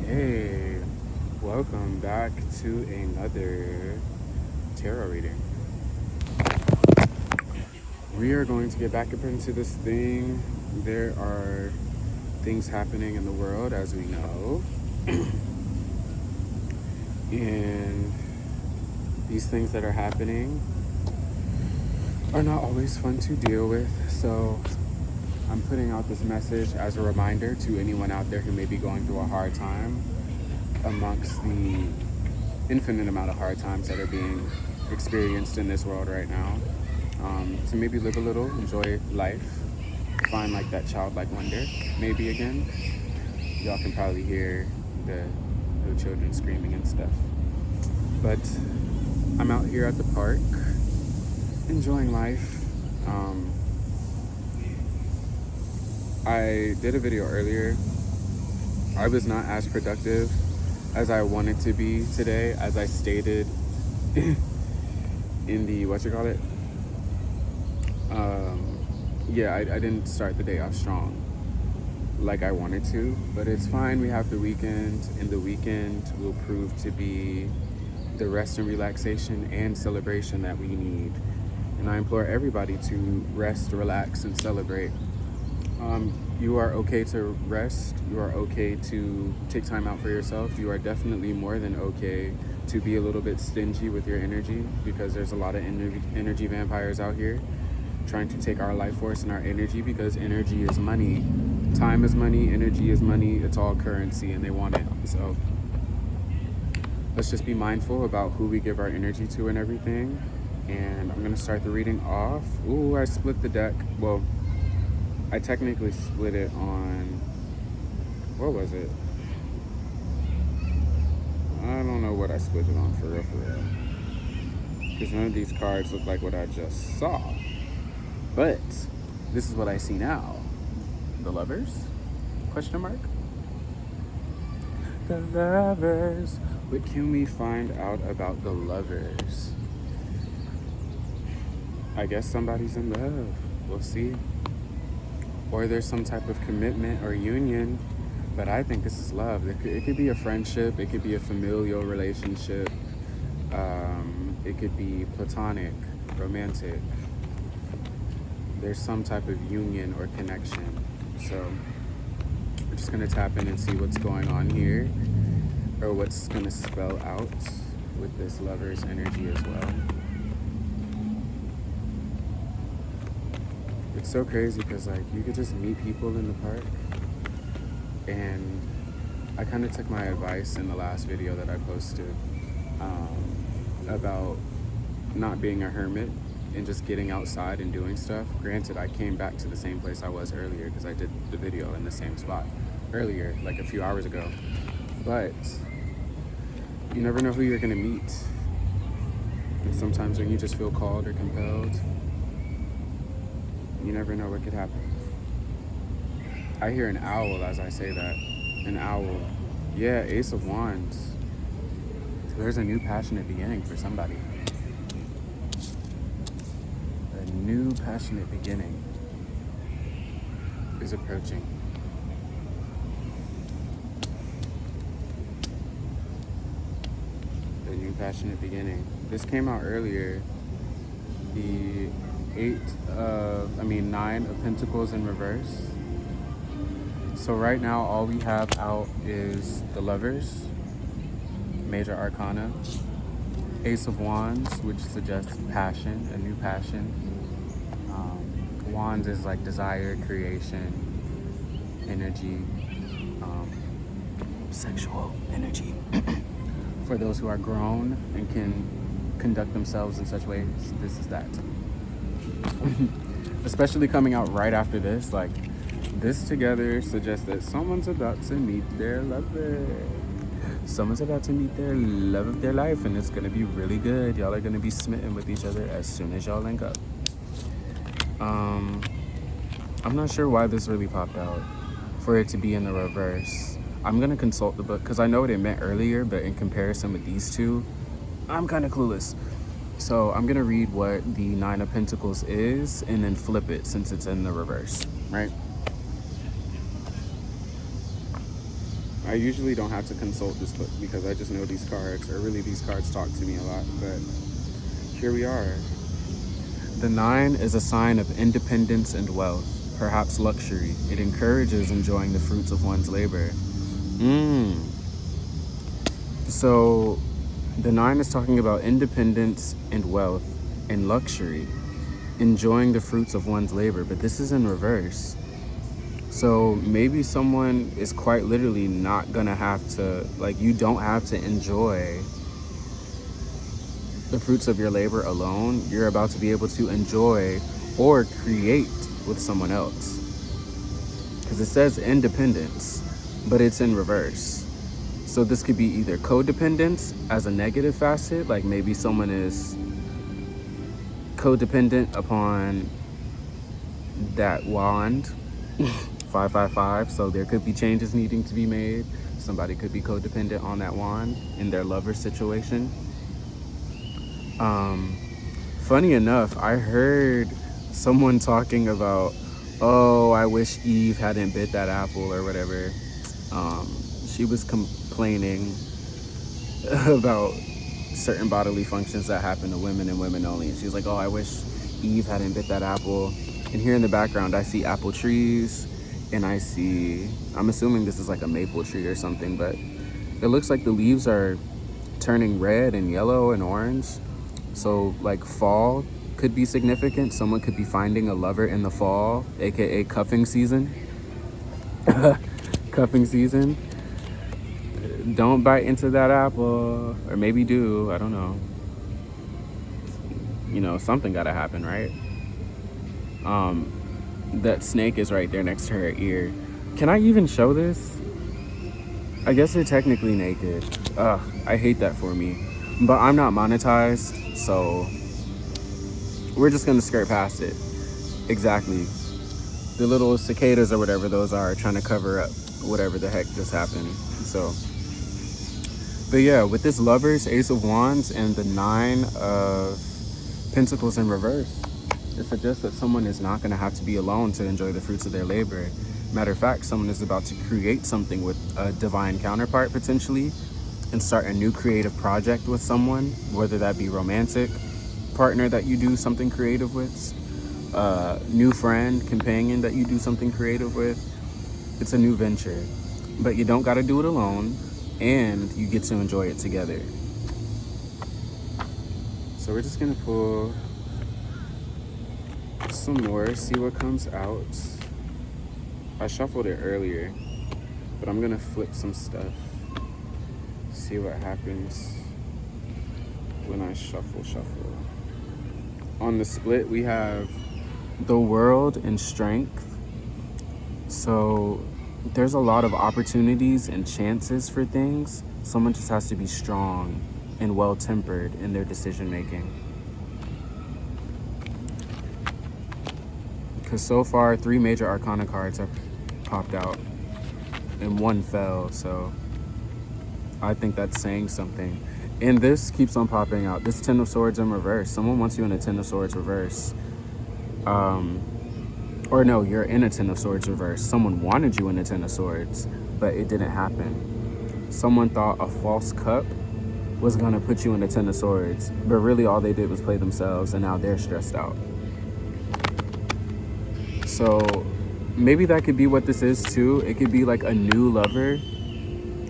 Hey, welcome back to another tarot reading. We are going to get back up into this thing. There are things happening in the world, as we know, and these things that are happening are not always fun to deal with. So I'm putting out this message as a reminder to anyone out there who may be going through a hard time amongst the infinite amount of hard times that are being experienced in this world right now. To maybe live a little, enjoy life, find like that childlike wonder maybe again. Y'all can probably hear the children screaming and stuff. But I'm out here at the park, enjoying life. I did a video earlier. I was not as productive as I wanted to be today, as I stated in the, I didn't start the day off strong like I wanted to, but it's fine. We have the weekend, and the weekend will prove to be the rest and relaxation and celebration that we need. And I implore everybody to rest, relax, and celebrate. You are okay to rest. You are okay to take time out for yourself. You are definitely more than okay to be a little bit stingy with your energy, because there's a lot of energy vampires out here trying to take our life force and our energy, because energy is money. Time is money. Energy is money. It's all currency, and they want it. So let's just be mindful about who we give our energy to and everything. And I'm going to start the reading off. Ooh, I split the deck. Well, I technically split it on, what was it? I don't know what I split it on, for real. Because none of these cards look like what I just saw. But this is what I see now. The Lovers? Question mark? The Lovers. What can we find out about the Lovers? I guess somebody's in love. We'll see. Or there's some type of commitment or union, but I think this is love. It could be a friendship, it could be a familial relationship, it could be platonic, romantic. There's some type of union or connection. So we're just gonna tap in and see what's going on here, or what's gonna spell out with this Lover's energy as well. It's so crazy because like you could just meet people in the park, and I kind of took my advice in the last video that I posted about not being a hermit and just getting outside and doing stuff. Granted, I came back to the same place I was earlier because I did the video in the same spot earlier, like a few hours ago. But you never know who you're gonna meet. And sometimes when you just feel called or compelled, you never know what could happen. I hear an owl as I say that. An owl. Yeah, Ace of Wands. There's a new passionate beginning for somebody. A new passionate beginning is approaching. A new passionate beginning. This came out earlier. The Nine of Pentacles in reverse. So right now all we have out is the Lovers, Major Arcana, Ace of Wands, which suggests passion, a new passion. Wands is like desire, creation, energy, sexual energy. For those who are grown and can conduct themselves in such ways, this is that. Especially coming out right after this, like this together suggests that someone's about to meet their lover. Someone's about to meet their love of their life, and it's gonna be really good. Y'all are gonna be smitten with each other as soon as y'all link up. I'm not sure why this really popped out for it to be in the reverse. I'm gonna consult the book because I know what it meant earlier, but in comparison with these two, I'm kind of clueless. So I'm gonna read what the Nine of Pentacles is and then flip it since it's in the reverse, right? I usually don't have to consult this book because I just know these cards, or really these cards talk to me a lot, but here we are. The 9 is a sign of independence and wealth, perhaps luxury. It encourages enjoying the fruits of one's labor. So the 9 is talking about independence and wealth and luxury, enjoying the fruits of one's labor, but this is in reverse. So maybe someone is quite literally not gonna have to, like, you don't have to enjoy the fruits of your labor alone. You're about to be able to enjoy or create with someone else. Because it says independence, but it's in reverse. So this could be either codependence as a negative facet, like maybe someone is codependent upon that wand, 555, so there could be changes needing to be made. Somebody could be codependent on that wand in their lover situation. Funny enough, I heard someone talking about, oh, I wish Eve hadn't bit that apple or whatever. She was complaining about certain bodily functions that happen to women and women only. And she's like, oh, I wish Eve hadn't bit that apple. And here in the background, I see apple trees, and I'm assuming this is like a maple tree or something, but it looks like the leaves are turning red and yellow and orange. So like fall could be significant. Someone could be finding a lover in the fall, aka cuffing season. Cuffing season. Don't bite into that apple, or maybe do, I don't know. You know, something gotta happen, right? That snake is right there next to her ear. Can I even show this? I guess they're technically naked. Ugh, I hate that for me. But I'm not monetized, so we're just gonna skirt past it. Exactly. The little cicadas or whatever those are trying to cover up whatever the heck just happened. So, but yeah, with this Lovers, Ace of Wands, and the 9 of Pentacles in reverse, it suggests that someone is not going to have to be alone to enjoy the fruits of their labor. Matter of fact, someone is about to create something with a divine counterpart potentially, and start a new creative project with someone, whether that be romantic partner that you do something creative with, new friend, companion that you do something creative with. It's a new venture, but you don't got to do it alone, and you get to enjoy it together. So we're just gonna pull some more, see what comes out. I shuffled it earlier, but I'm gonna flip some stuff, see what happens when I shuffle. On the split, we have the World and Strength. So there's a lot of opportunities and chances for things. Someone just has to be strong and well-tempered in their decision making. Because so far, 3 major arcana cards have popped out and 1 fell, so I think that's saying something. And this keeps on popping out. This 10 of Swords in reverse. Someone wants you in a 10 of Swords reverse. Or no, you're in a 10 of Swords reverse. Someone wanted you in a 10 of Swords, but it didn't happen. Someone thought a false cup was gonna put you in a 10 of Swords, but really all they did was play themselves, and now they're stressed out. So maybe that could be what this is too. It could be like a new lover,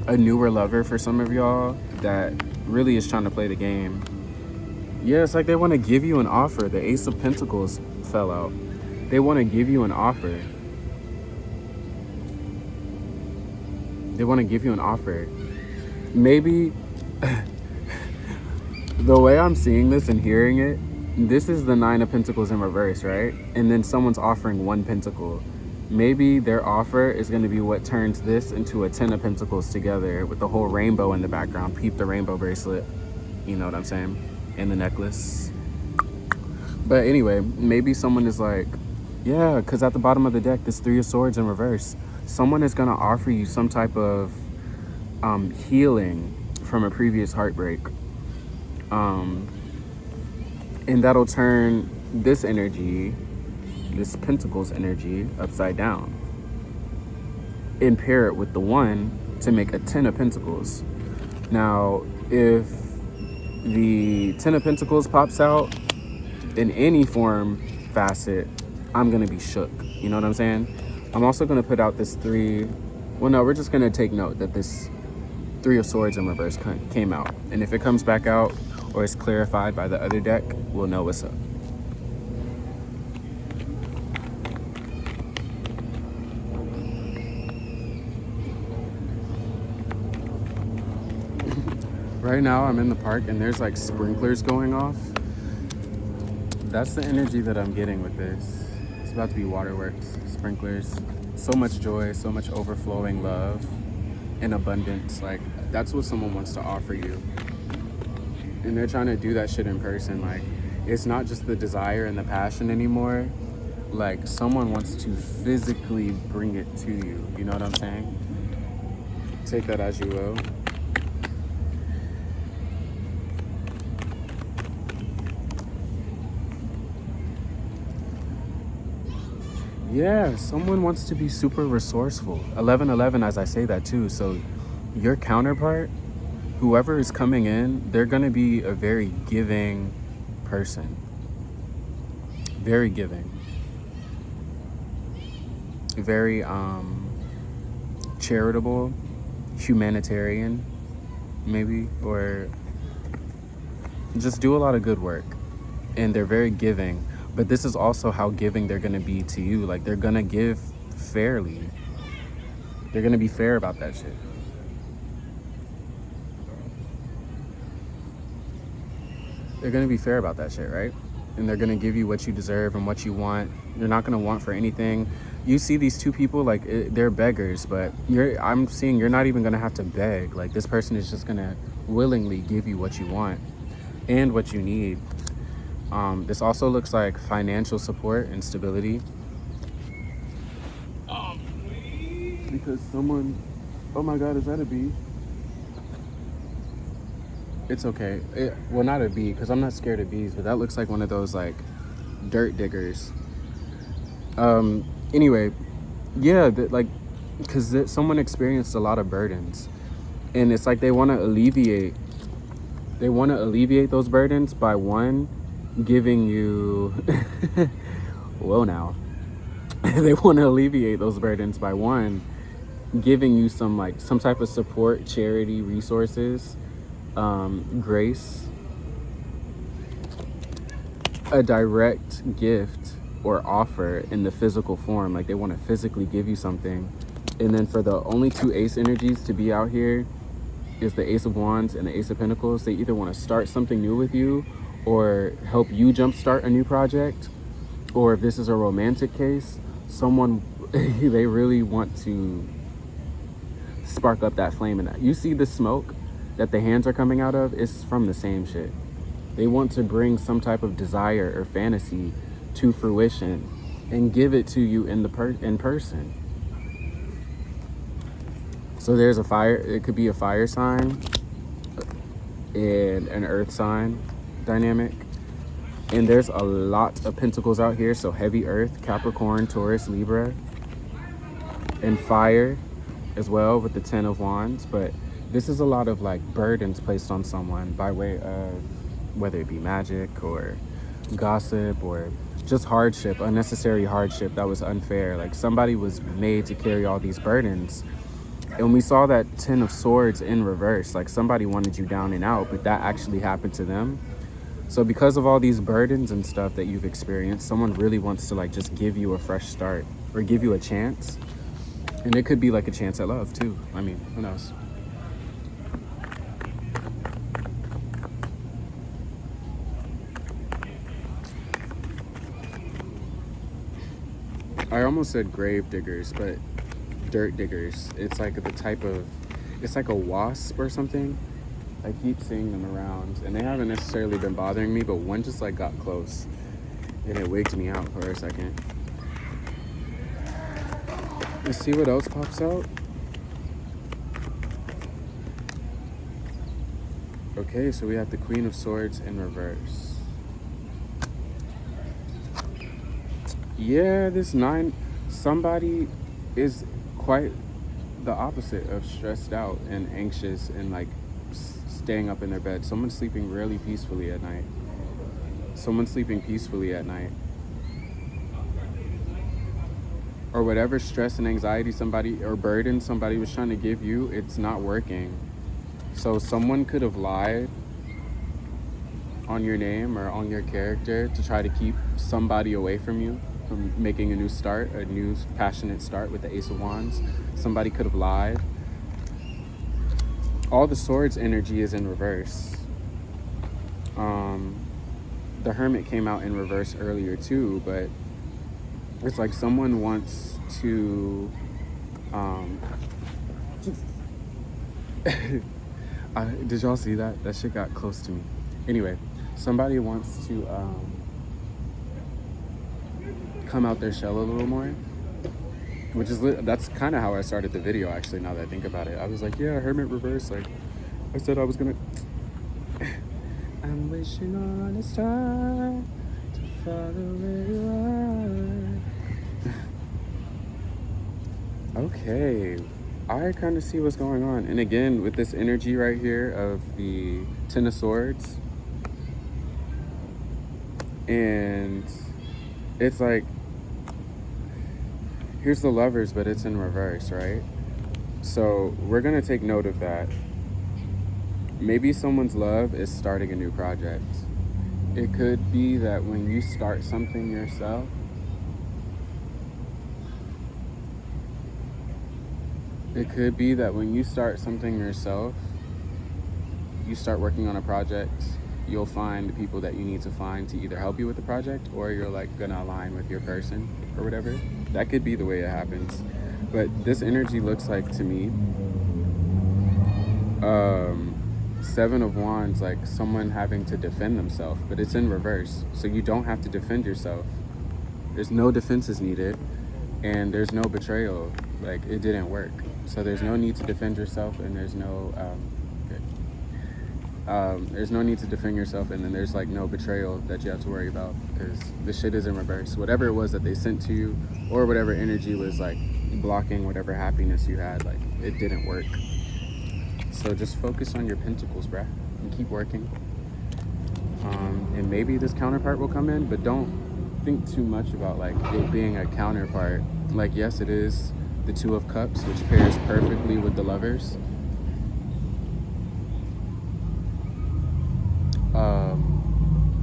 a newer lover for some of y'all that really is trying to play the game. Yeah, it's like they want to give you an offer. The Ace of Pentacles fell out. They want to give you an offer. They want to give you an offer. Maybe the way I'm seeing this and hearing it, this is the 9 of Pentacles in reverse, right? And then someone's offering 1 pentacle. Maybe their offer is going to be what turns this into a 10 of Pentacles together with the whole rainbow in the background. Peep the rainbow bracelet. You know what I'm saying? And the necklace. But anyway, maybe someone is like, yeah, because at the bottom of the deck, this 3 of Swords in reverse. Someone is going to offer you some type of healing from a previous heartbreak. And that'll turn this energy, this Pentacles energy, upside down. And pair it with the 1 to make a 10 of Pentacles. Now, if the 10 of Pentacles pops out in any form, facet, I'm going to be shook. You know what I'm saying? I'm also going to put out this 3. Well, no, we're just going to take note that this 3 of Swords in reverse came out. And if it comes back out or is clarified by the other deck, we'll know what's up. Right now, I'm in the park and there's like sprinklers going off. That's the energy that I'm getting with this. It's about to be waterworks, sprinklers. So much joy, so much overflowing love and abundance. Like, that's what someone wants to offer you. And they're trying to do that shit in person. Like, it's not just the desire and the passion anymore. Like, someone wants to physically bring it to you. You know what I'm saying? Take that as you will. Yeah, someone wants to be super resourceful. 1111 as I say that too. So your counterpart, whoever is coming in, they're going to be a very giving person. Very giving. Very charitable, humanitarian, maybe, or just do a lot of good work. And they're very giving. But this is also how giving they're going to be to you. Like, they're going to give fairly. They're going to be fair about that shit. They're going to be fair about that shit, right? And they're going to give you what you deserve and what you want. You're not going to want for anything. You see these two people, like, they're beggars, but I'm seeing you're not even going to have to beg. Like, this person is just going to willingly give you what you want and what you need. This also looks like financial support and stability. Because someone, oh my God, is that a bee? It's okay. Well, not a bee, because I'm not scared of bees, but that looks like one of those like dirt diggers. Anyway, yeah, because someone experienced a lot of burdens, and it's like they want to alleviate those burdens by one, giving you whoa now they want to alleviate those burdens by one, giving you some type of support, charity, resources, grace, a direct gift or offer in the physical form. Like, they want to physically give you something. And then for the only 2 ace energies to be out here is the Ace of Wands and the Ace of Pentacles. They either want to start something new with you or help you jumpstart a new project. Or if this is a romantic case, someone, they really want to spark up that flame in that. You see the smoke that the hands are coming out of? It's from the same shit. They want to bring some type of desire or fantasy to fruition and give it to you in person. So there's a fire, it could be a fire sign and an earth sign dynamic. And there's a lot of pentacles out here. So heavy earth, Capricorn, Taurus, Libra, and fire as well with the 10 of Wands. But this is a lot of like burdens placed on someone by way of whether it be magic or gossip or just hardship, unnecessary hardship that was unfair. Like, somebody was made to carry all these burdens. And we saw that 10 of Swords in reverse. Like, somebody wanted you down and out, but that actually happened to them. So because of all these burdens and stuff that you've experienced, someone really wants to like just give you a fresh start or give you a chance. And it could be like a chance at love too. I mean, who knows? I almost said grave diggers, but dirt diggers. It's like it's like a wasp or something. I keep seeing them around, and they haven't necessarily been bothering me, but one just like got close, and it wigged me out for a second. Let's see what else pops out. Okay, so we have the Queen of Swords in reverse. Yeah, this 9, somebody is quite the opposite of stressed out and anxious and like staying up in their bed. Someone's sleeping really peacefully at night. Someone's sleeping peacefully at night. Or whatever stress and anxiety somebody or burden somebody was trying to give you, it's not working. So someone could have lied on your name or on your character to try to keep somebody away from you, from making a new start, a new passionate start with the Ace of Wands. Somebody could have lied. All the Swords energy is in reverse. The Hermit came out in reverse earlier too, but it's like someone wants to did y'all see that? That shit got close to me. Anyway, somebody wants to come out their shell a little more, which is that's kind of how I started the video, actually, now that I think about it. I was like, yeah, Hermit reverse. Like I said I was gonna I'm wishing on a star to follow where you are. Okay, I kind of see what's going on. And again, with this energy right here of the Ten of Swords, and it's like, here's the Lovers, but it's in reverse, right? So we're gonna take note of that. Maybe someone's love is starting a new project. It could be that when you start something yourself, you start working on a project, you'll find the people that you need to find to either help you with the project, or you're like gonna align with your person or whatever. That could be the way it happens. But this energy looks like, to me, Seven of Wands, like someone having to defend themselves, but it's in reverse. So you don't have to defend yourself. There's no defenses needed, and there's no betrayal. Like, it didn't work. So there's no need to defend yourself, and there's no need to defend yourself, and then there's like no betrayal that you have to worry about, because the shit is in reverse. Whatever it was that they sent to you, or whatever energy was like blocking whatever happiness you had, like, it didn't work. So just focus on your pentacles, bruh, and keep working. And maybe this counterpart will come in, but don't think too much about like it being a counterpart. Like, yes, it is the Two of Cups, which pairs perfectly with the Lovers.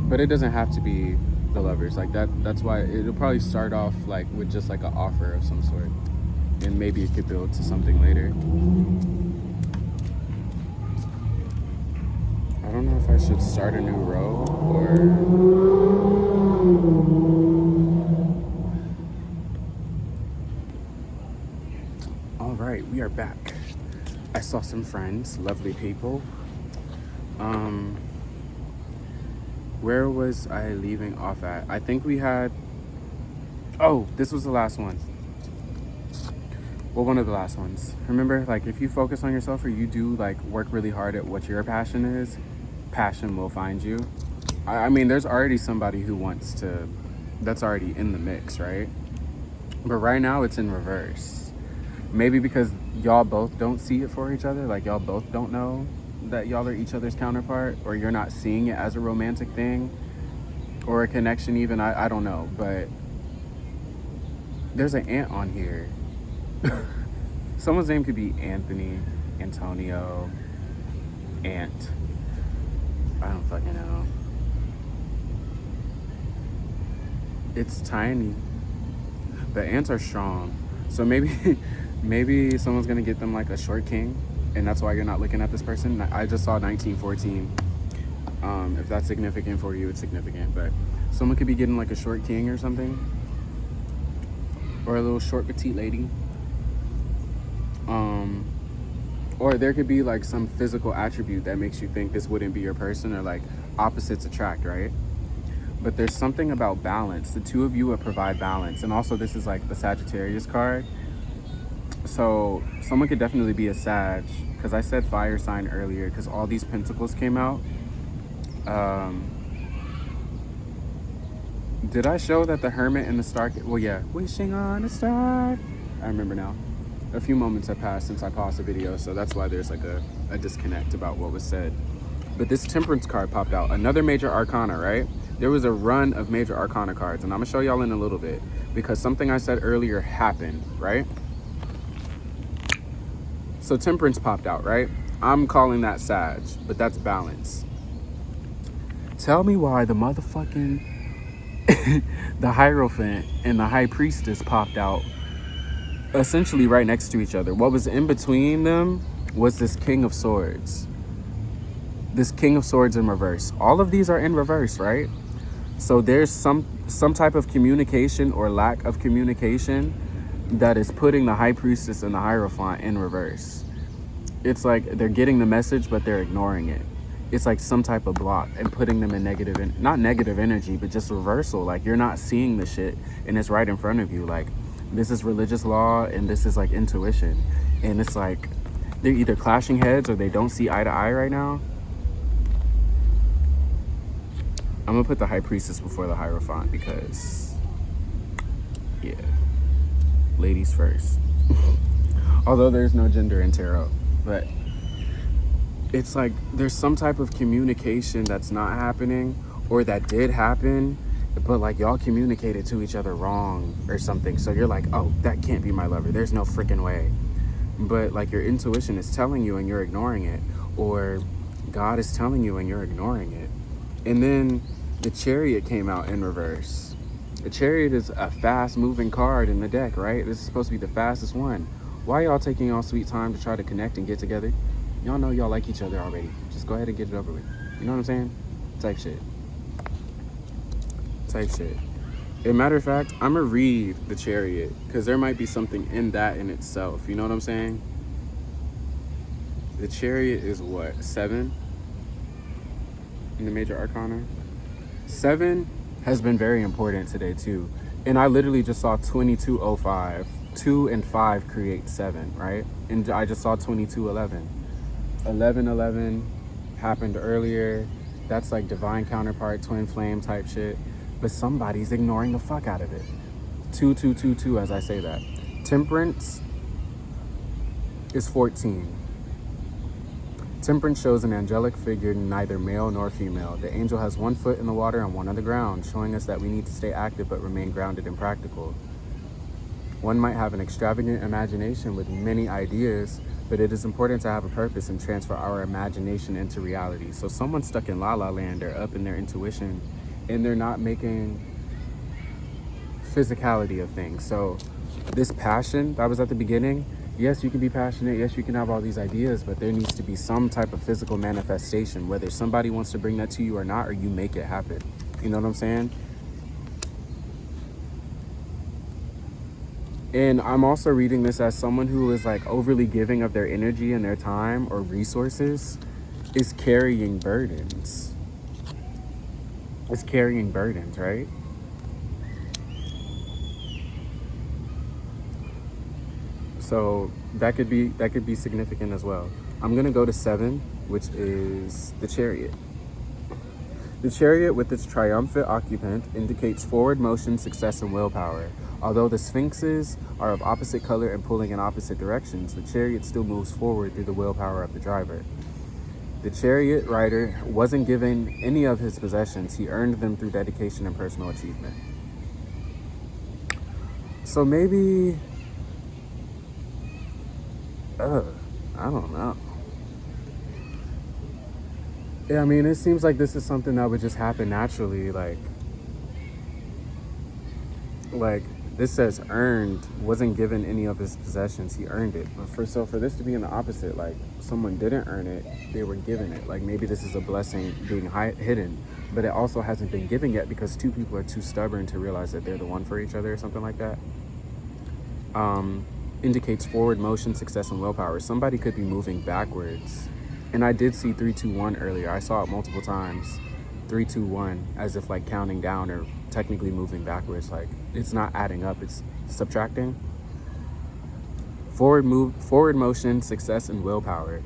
But it doesn't have to be the Lovers. Like that's why it'll probably start off like with just like an offer of some sort, and maybe it could build to something later. I don't know if I should start a new row or... All right, we are back. I saw some friends, lovely people. Where was I leaving off at? I think we had... Oh, this was the last one. Well, one of the last ones. Remember, like, if you focus on yourself, or you do like work really hard at what your passion is, passion will find you. I mean, there's already somebody who wants to, that's already in the mix, right? But right now it's in reverse. Maybe because y'all both don't see it for each other, like y'all both don't know that y'all are each other's counterpart, or you're not seeing it as a romantic thing or a connection even. I don't know, but there's an ant on here. Someone's name could be Anthony, Antonio, Ant. I don't fucking know. It's tiny. The ants are strong. So maybe someone's gonna get them like a short king, and that's why you're not looking at this person. I just saw 1914. If that's significant for you, it's significant. But someone could be getting like a short king or something, or a little short petite lady. Or there could be like some physical attribute that makes you think this wouldn't be your person, or like opposites attract, right? But there's something about balance. The two of you would provide balance. And also this is like the Sagittarius card. So someone could definitely be a Sag, because I said fire sign earlier because all these pentacles came out. Did I show that the Hermit and the Star? Well, yeah. Wishing on a star. I remember now. a few moments have passed since I paused the video, so that's why there's like a disconnect about what was said. But this Temperance card popped out, another major arcana, right? There was a run of major arcana cards, and I'm gonna show y'all in a little bit because something I said earlier happened, right? So Temperance popped out, right? I'm calling that Sag, but that's balance. Tell me why the motherfucking the Hierophant and the High Priestess popped out essentially right next to each other. What was in between them was this King of Swords. This King of Swords in reverse. All of these are in reverse, right? So there's some type of communication or lack of communication that is putting the High Priestess and the Hierophant in reverse. It's like they're getting the message, but they're ignoring it. It's like some type of block and putting them in negative, not negative energy, but just reversal. Like you're not seeing the shit and it's right in front of you. Like this is religious law and this is like intuition. And it's like they're either clashing heads or they don't see eye to eye right now. I'm gonna put the High Priestess before the Hierophant because, yeah, ladies first. Although there's no gender in tarot, but it's like there's some type of communication that's not happening or that did happen, but like y'all communicated to each other wrong or something. So you're like, oh, that can't be my lover. There's no freaking way. But like your intuition is telling you and you're ignoring it, or God is telling you and you're ignoring it. And then the Chariot came out in reverse. The Chariot is a fast moving card in the deck, right? This is supposed to be the fastest one. Why y'all taking y'all sweet time to try to connect and get together? Y'all know y'all like each other already. Just go ahead and get it over with. You know what I'm saying? Type shit. Type shit. As a matter of fact, I'm gonna read the Chariot because there might be something in that in itself. You know what I'm saying? The Chariot is what? 7? In the major arcana? 7 has been very important today too. And I literally just saw 2205. 2 and 5 create 7, right? And I just saw 2211. 1111 happened earlier. That's like divine counterpart, twin flame type shit. But somebody's ignoring the fuck out of it. 2222 as I say that. Temperance is 14. Temperance shows an angelic figure, neither male nor female. The angel has one foot in the water and one on the ground, showing us that we need to stay active but remain grounded and practical. One might have an extravagant imagination with many ideas, but it is important to have a purpose and transfer our imagination into reality. So someone's stuck in la la land or up in their intuition and they're not making physicality of things. So this passion that was at the beginning, yes, you can be passionate. Yes, you can have all these ideas, but there needs to be some type of physical manifestation, whether somebody wants to bring that to you or not, or you make it happen. You know what I'm saying? And I'm also reading this as someone who is like overly giving of their energy and their time or resources is carrying burdens. It's carrying burdens, right? So that could be significant as well. I'm gonna go to 7, which is the Chariot. The Chariot with its triumphant occupant indicates forward motion, success, and willpower. Although the Sphinxes are of opposite color and pulling in opposite directions, the Chariot still moves forward through the willpower of the driver. The Chariot rider wasn't given any of his possessions. He earned them through dedication and personal achievement. So maybe, I don't know. Yeah, I mean, it seems like this is something that would just happen naturally. Like this says earned, wasn't given any of his possessions. He earned it. But for this to be in the opposite, like someone didn't earn it, they were given it. Like maybe this is a blessing being hidden, but it also hasn't been given yet because two people are too stubborn to realize that they're the one for each other or something like that. Indicates forward motion, success, and willpower. Somebody could be moving backwards. And I did see 321 earlier. I saw it multiple times. 321, as if like counting down or technically moving backwards. Like it's not adding up, it's subtracting. Forward motion, success, and willpower.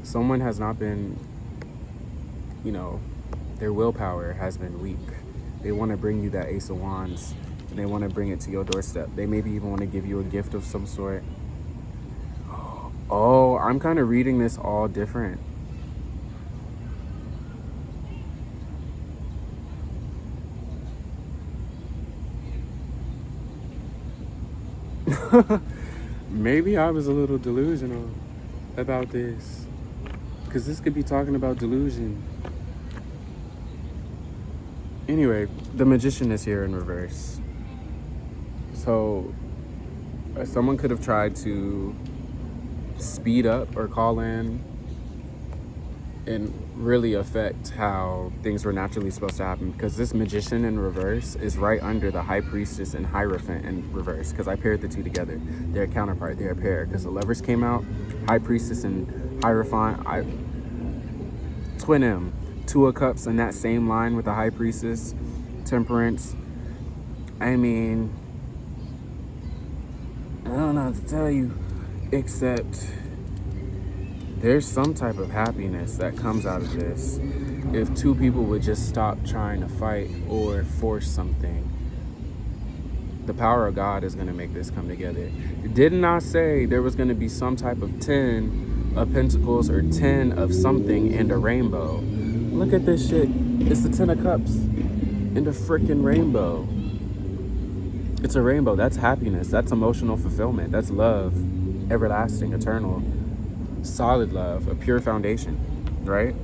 Someone has not been, their willpower has been weak. They want to bring you that Ace of Wands and they want to bring it to your doorstep. They maybe even want to give you a gift of some sort. I'm kind of reading this all different. Maybe I was a little delusional about this, because this could be talking about delusion. Anyway, the Magician is here in reverse. So someone could have tried to speed up or call in and really affect how things were naturally supposed to happen, because this Magician in reverse is right under the High Priestess and Hierophant in reverse, because I paired the two together. They're a counterpart, they're a pair, because the Lovers came out, High Priestess and Hierophant, twin M, Two of Cups in that same line with the High Priestess, Temperance. I mean, I don't know what to tell you, except there's some type of happiness that comes out of this if two people would just stop trying to fight or force something. The power of God is going to make this come together. Didn't I say there was going to be some type of 10 of Pentacles or 10 of something and a rainbow? Look at this shit. It's the 10 of Cups and a freaking rainbow. It's a rainbow. That's happiness. That's emotional fulfillment. That's love. Everlasting, eternal, solid love, a pure foundation, right?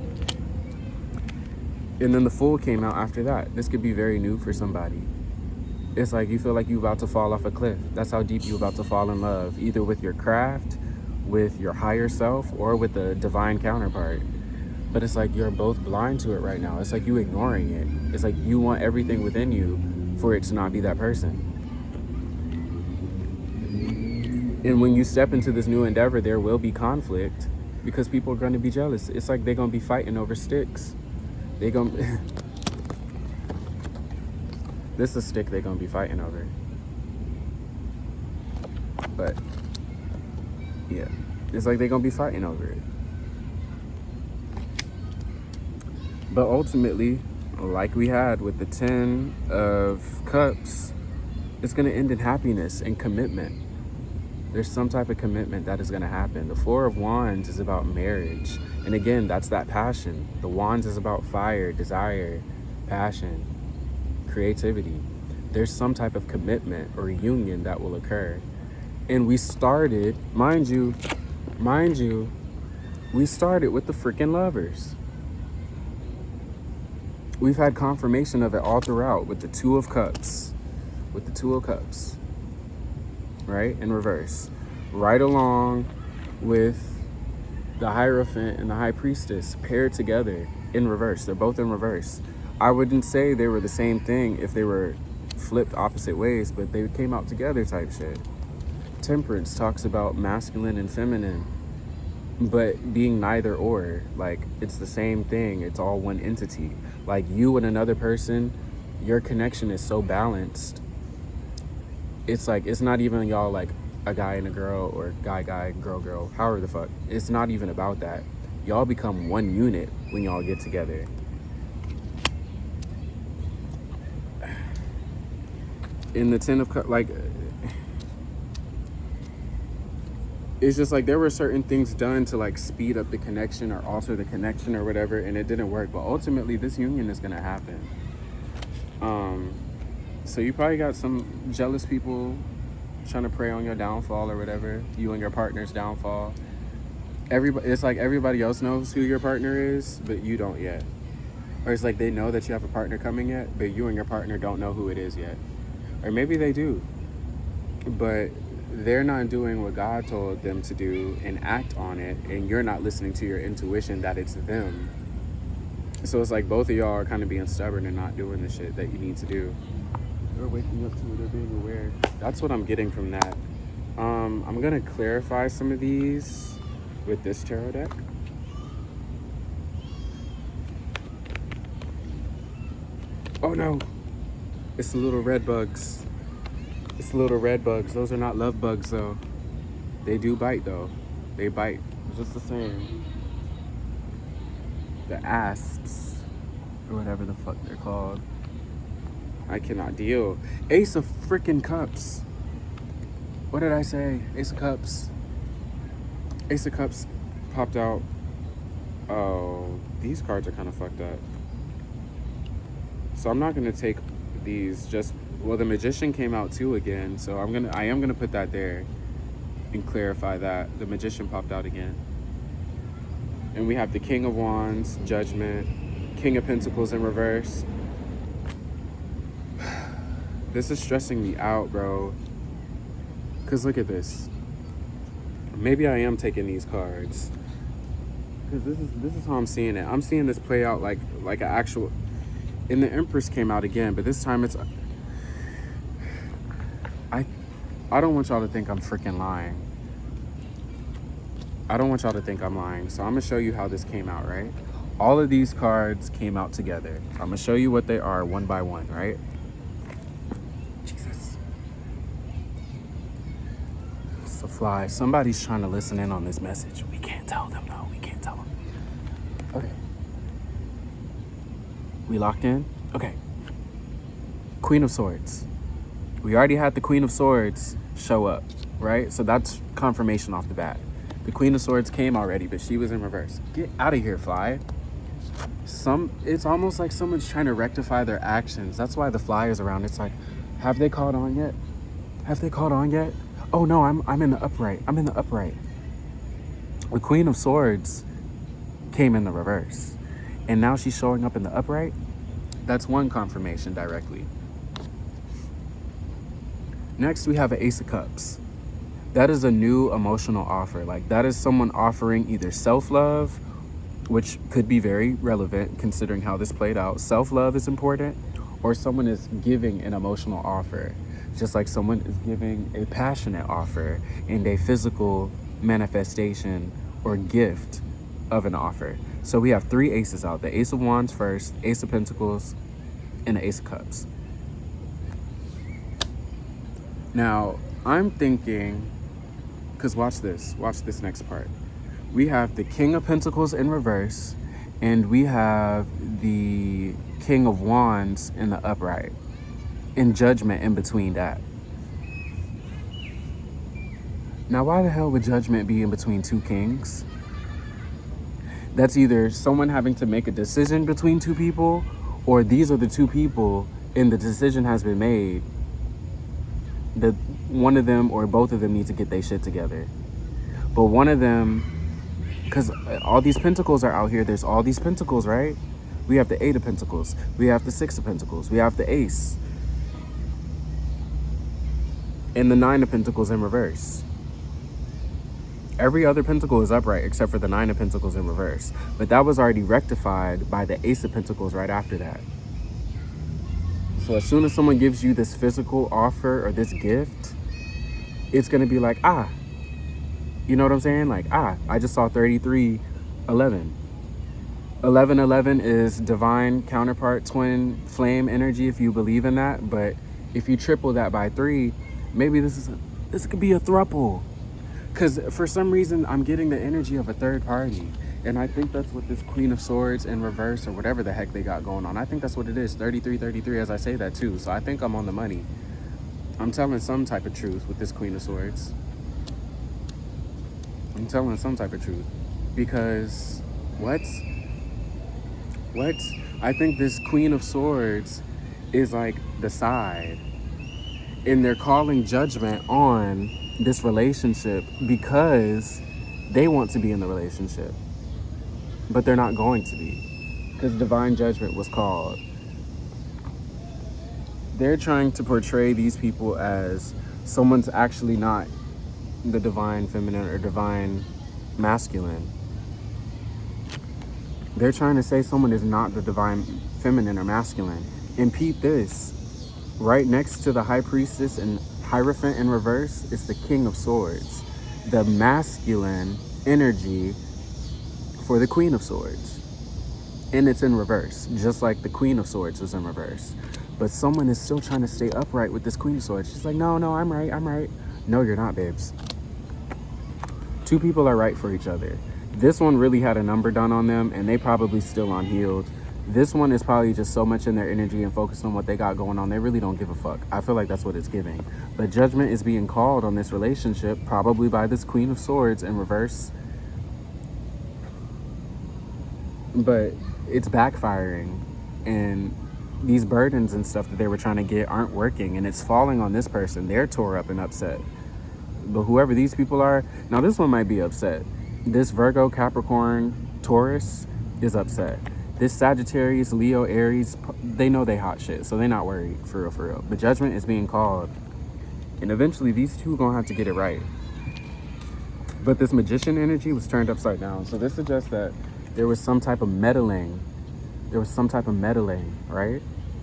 And then the Fool came out after that. This could be very new for somebody. It's like you feel like you're about to fall off a cliff. That's how deep you're about to fall in love, either with your craft, with your higher self, or with a divine counterpart. But it's like you're both blind to it right now. It's like you ignoring it. It's like you want everything within you for it to not be that person. And when you step into this new endeavor, there will be conflict because people are going to be jealous. It's like they're going to be fighting over sticks. They're going to... This is a stick they're going to be fighting over. But, yeah. It's like they're going to be fighting over it. But ultimately, like we had with the 10 of Cups, it's going to end in happiness and commitment. There's some type of commitment that is going to happen. The 4 of Wands is about marriage. And again, that's that passion. The Wands is about fire, desire, passion, creativity. There's some type of commitment or union that will occur. And we started, mind you, we started with the freaking Lovers. We've had confirmation of it all throughout with the 2 of Cups. With the 2 of Cups. Right? In reverse. Right along with the Hierophant and the High Priestess paired together in reverse. They're both in reverse. I wouldn't say they were the same thing if they were flipped opposite ways, but they came out together type shit. Temperance talks about masculine and feminine, but being neither or. Like, it's the same thing. It's all one entity. Like, you and another person, your connection is so balanced. It's like, it's not even y'all like a guy and a girl or guy, girl, however the fuck. It's not even about that. Y'all become one unit when y'all get together. In the 10 of Cups, like, it's just like there were certain things done to like speed up the connection or alter the connection or whatever, and it didn't work. But ultimately, this union is gonna happen. So you probably got some jealous people trying to prey on your downfall or whatever, you and your partner's downfall. It's like everybody else knows who your partner is, but you don't yet. Or it's like they know that you have a partner coming yet, but you and your partner don't know who it is yet. Or maybe they do, but they're not doing what God told them to do and act on it, and you're not listening to your intuition that it's them. So it's like both of y'all are kind of being stubborn and not doing the shit that you need to do. They're waking up to it, they're being aware. That's what I'm getting from that. I'm gonna clarify some of these with this tarot deck. Oh no, it's the little red bugs. It's the little red bugs. Those are not love bugs though. They do bite though. They bite just the same. The asps, or whatever the fuck they're called. I cannot deal. Ace of freaking Cups. What did I say? Ace of Cups. Ace of Cups popped out. Oh, these cards are kind of fucked up. So I'm not gonna take these. Just well, the Magician came out too again. So I am gonna put that there and clarify that the Magician popped out again. And we have the King of Wands, Judgment, King of Pentacles in reverse. This is stressing me out, bro. Cause look at this. Maybe I am taking these cards. Cause this is how I'm seeing it. I'm seeing this play out like an actual. And the Empress came out again, but this time it's. I don't want y'all to think I'm freaking lying. I don't want y'all to think I'm lying. So I'm gonna show you how this came out, right? All of these cards came out together. I'm gonna show you what they are one by one, right? Jesus. It's a fly. Somebody's trying to listen in on this message. We can't tell them, though. We can't tell them. Okay. We locked in? Okay. Queen of Swords. We already had the Queen of Swords show up, right? So that's confirmation off the bat. The Queen of Swords came already, but she was in reverse. Get out of here, fly. It's almost like someone's trying to rectify their actions. That's why the fly is around. It's like, have they caught on yet? Have they caught on yet? Oh no, I'm in the upright. I'm in the upright. The Queen of Swords came in the reverse. And now she's showing up in the upright. That's one confirmation directly. Next, we have an Ace of Cups. That is a new emotional offer. Like, that is someone offering either self-love, which could be very relevant considering how this played out. Self-love is important, or someone is giving an emotional offer. Just like someone is giving a passionate offer and a physical manifestation or gift of an offer. So we have three aces out. The Ace of Wands first, Ace of Pentacles, and the Ace of Cups. Now, I'm thinking, because watch this next part. We have the King of Pentacles in reverse, and we have the King of Wands in the upright, and Judgment in between that. Now, why the hell would Judgment be in between two kings? That's either someone having to make a decision between two people, or these are the two people and the decision has been made that one of them or both of them need to get their shit together. But one of them, because all these pentacles are out here, there's all these pentacles, right? We have the 8 of Pentacles, we have the 6 of Pentacles, we have the Ace, and the 9 of Pentacles in reverse. Every other pentacle is upright except for the 9 of Pentacles in reverse. But that was already rectified by the Ace of Pentacles right after that. So as soon as someone gives you this physical offer or this gift, it's going to be like, you know what I'm saying? Like, I just saw 3311. 1111 is divine counterpart twin flame energy if you believe in that. But if you triple that by 3, maybe this could be a throuple. Because for some reason, I'm getting the energy of a third party. And I think that's what this Queen of Swords in reverse or whatever the heck they got going on. I think that's what it is, 3333, as I say that too. So I think I'm on the money. I'm telling some type of truth with this Queen of Swords. I'm telling some type of truth. Because, what? I think this Queen of Swords is like the side. And they're calling judgment on this relationship because they want to be in the relationship. But they're not going to be. Because divine judgment was called. They're trying to portray these people as someone's actually not the divine feminine or divine masculine. They're trying to say someone is not the divine feminine or masculine. And peep this. Right next to the High Priestess and Hierophant in reverse is the King of Swords. The masculine energy for the Queen of Swords. And it's in reverse, just like the Queen of Swords was in reverse. But someone is still trying to stay upright with this Queen of Swords. She's like, no, I'm right. No, you're not, babes. Two people are right for each other. This one really had a number done on them, and they probably still unhealed. This one is probably just so much in their energy and focused on what they got going on. They really don't give a fuck. I feel like that's what it's giving. But judgment is being called on this relationship, probably by this Queen of Swords in reverse. But it's backfiring. And these burdens and stuff that they were trying to get aren't working. And it's falling on this person. They're tore up and upset. But whoever these people are, now this one might be upset. This Virgo, Capricorn, Taurus is upset. This Sagittarius, Leo, Aries, they know they hot shit, so they're not worried, for real, for real. But judgment is being called, and eventually these two are gonna have to get it right. But this Magician energy was turned upside down, so this suggests that there was some type of meddling. Right?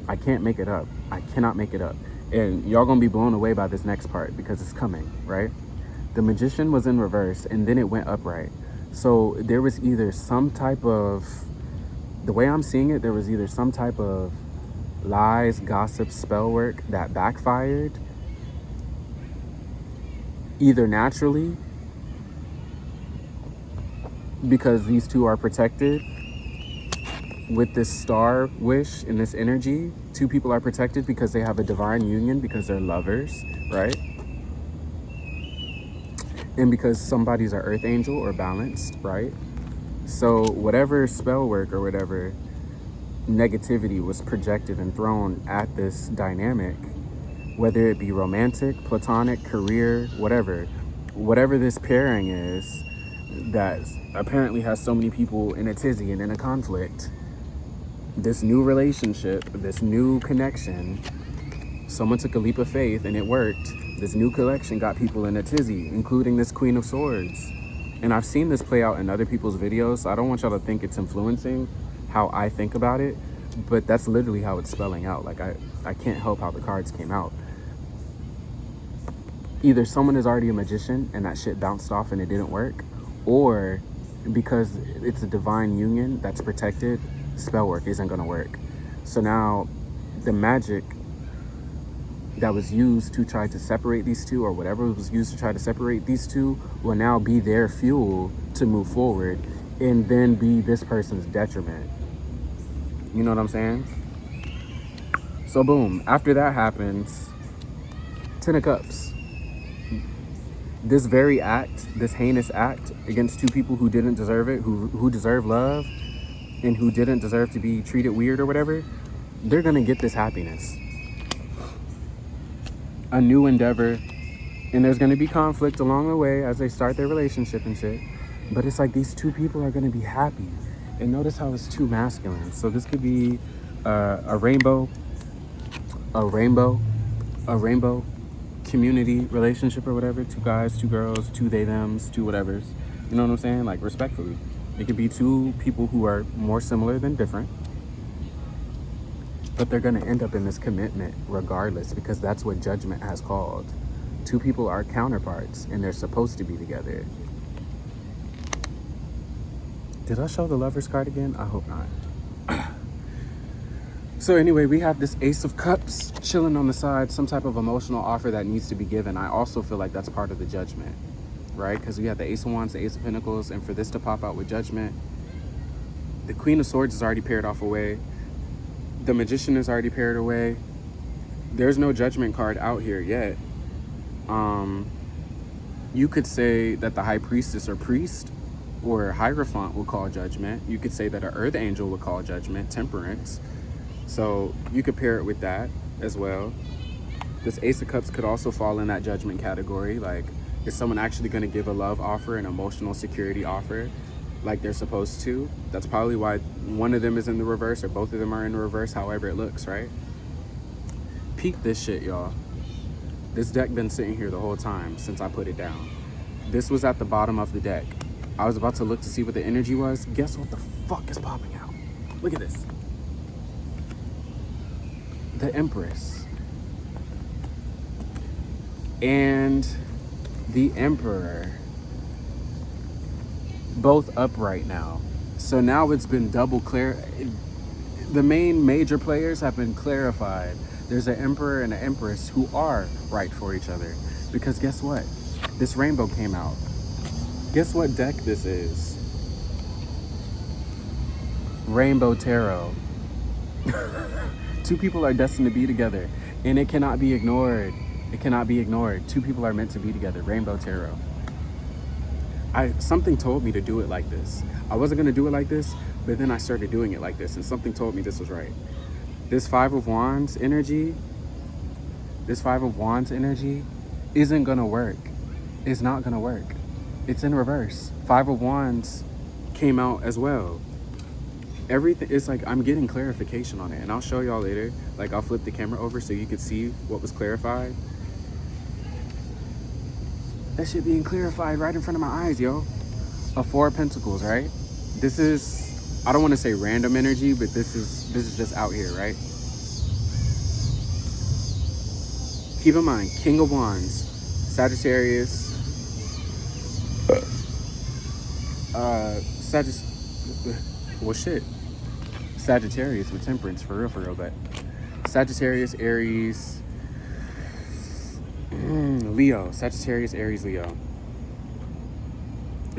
I can't make it up. I cannot make it up. And y'all gonna be blown away by this next part because it's coming, right? The Magician was in reverse, and then it went upright. So there was either some type of, the way I'm seeing it, there was either some type of lies, gossip, spell work that backfired, either naturally, because these two are protected with this star wish and this energy. Two people are protected because they have a divine union, because they're lovers, right? And because somebody's an earth angel or balanced, right? So whatever spell work or whatever negativity was projected and thrown at this dynamic, whether it be romantic, platonic, career, whatever this pairing is that apparently has so many people in a tizzy and in a conflict, this new relationship, this new connection, someone took a leap of faith and it worked. This new collection got people in a tizzy, including this Queen of Swords. And I've seen this play out in other people's videos, so I don't want y'all to think it's influencing how I think about it, but that's literally how it's spelling out. Like, I can't help how the cards came out. Either someone is already a magician and that shit bounced off and it didn't work, or because it's a divine union that's protected, spell work isn't gonna work. So now the magic that was used to try to separate these two, or whatever was used to try to separate these two, will now be their fuel to move forward and then be this person's detriment. You know what I'm saying? So boom, after that happens, 10 of Cups. This very act, this heinous act against two people who didn't deserve it, who deserve love and who didn't deserve to be treated weird or whatever, they're gonna get this happiness. A new endeavor, and there's gonna be conflict along the way as they start their relationship and shit, but it's like these two people are gonna be happy. And notice how it's two masculine. So this could be a rainbow community relationship or whatever. Two guys, two girls, two they thems, two whatevers. You know what I'm saying? Like, respectfully. It could be two people who are more similar than different, but they're gonna end up in this commitment regardless, because that's what judgment has called. Two people are counterparts and they're supposed to be together. Did I show the Lovers card again? I hope not. So anyway, we have this Ace of Cups chilling on the side, some type of emotional offer that needs to be given. I also feel like that's part of the judgment, right? Because we have the Ace of Wands, the Ace of Pentacles, and for this to pop out with judgment, the Queen of Swords is already paired off away. The Magician is already paired away. There's no judgment card out here yet. You could say that the High Priestess or Priest or Hierophant will call judgment. You could say that an Earth Angel would call judgment, Temperance. So you could pair it with that as well. This Ace of Cups could also fall in that judgment category. Like, is someone actually going to give a love offer, an emotional security offer, like they're supposed to? That's probably why one of them is in the reverse, or both of them are in the reverse, however it looks, right? Peep this shit, y'all. This deck been sitting here the whole time since I put it down. This was at the bottom of the deck. I was about to look to see what the energy was. Guess what the fuck is popping out? Look at this. The Empress. And the Emperor. Both upright now. So now it's been double clear. The main major players have been clarified. There's an Emperor and an Empress who are right for each other. Because guess what? This rainbow came out. Guess what deck this is? Rainbow Tarot. Two people are destined to be together, and it cannot be ignored. It cannot be ignored. Two people are meant to be together. Rainbow Tarot. Something told me to do it like this. I wasn't gonna do it like this, but then I started doing it like this, and something told me this was right. This Five of Wands energy isn't gonna work. It's not gonna work. It's in reverse. Five of Wands came out as well. Everything, it's like I'm getting clarification on it, and I'll show y'all later. Like, I'll flip the camera over so you could see what was clarified. That shit being clarified right in front of my eyes, yo. A Four of Pentacles, right? This is, I don't want to say random energy, but this is just out here, right? Keep in mind, King of Wands, Sagittarius, Sagittarius with Temperance, for real, but Sagittarius, Aries, Leo, Sagittarius, Aries, Leo.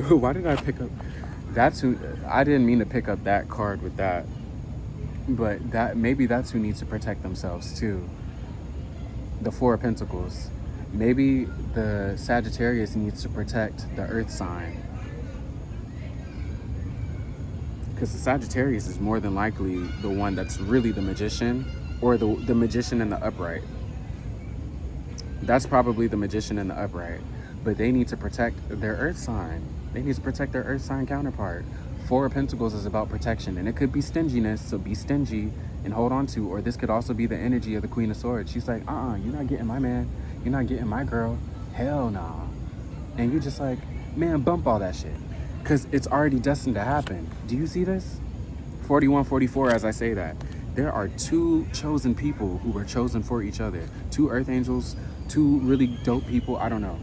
Why did I pick up? That's who, I didn't mean to pick up that card with that, but maybe that's who needs to protect themselves too. The Four of Pentacles. Maybe the Sagittarius needs to protect the Earth sign. Because the Sagittarius is more than likely the one that's really the magician, or the magician in the upright. That's probably the magician in the upright. But they need to protect their Earth sign. They need to protect their Earth sign counterpart. Four of Pentacles is about protection, and it could be stinginess, so be stingy and hold on to, or this could also be the energy of the Queen of Swords. She's like, you're not getting my man, you're not getting my girl, hell nah. And you're just like, man, bump all that shit, because it's already destined to happen. Do you see this? 41, 44, as I say that. There are two chosen people who were chosen for each other. Two Earth Angels, two really dope people, I don't know.